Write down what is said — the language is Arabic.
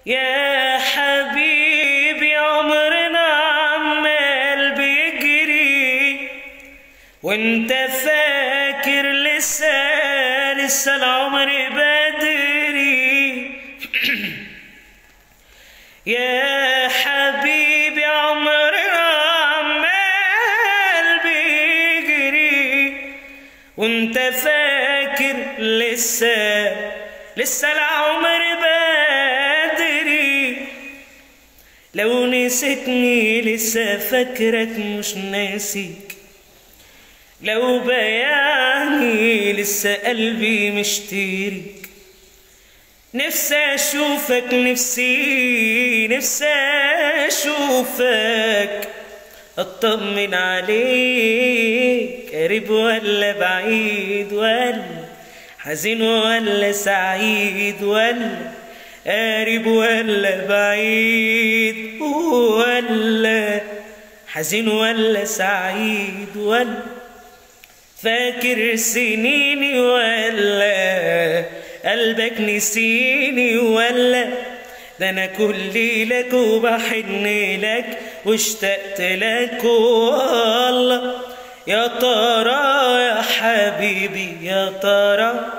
يا حبيبي عمرنا عمال بيجري وانت فاكر لسه العمر بدري. يا حبيبي عمرنا عمال بيجري وانت فاكر لسه العمر بدري. لو نسيتني لسه فاكرك مش ناسيك، لو بيعني لسه قلبي مشتريك. نفسي اشوفك نفسي اشوفك اطمن عليك، قريب ولا بعيد ولا حزين ولا سعيد، ولا قريب ولا بعيد ولا حزين ولا سعيد، ولا فاكر سنيني ولا قلبك نسيني، ولا ده انا كلي لك وبحن لك واشتقت لك والله. يا ترى يا حبيبي يا ترى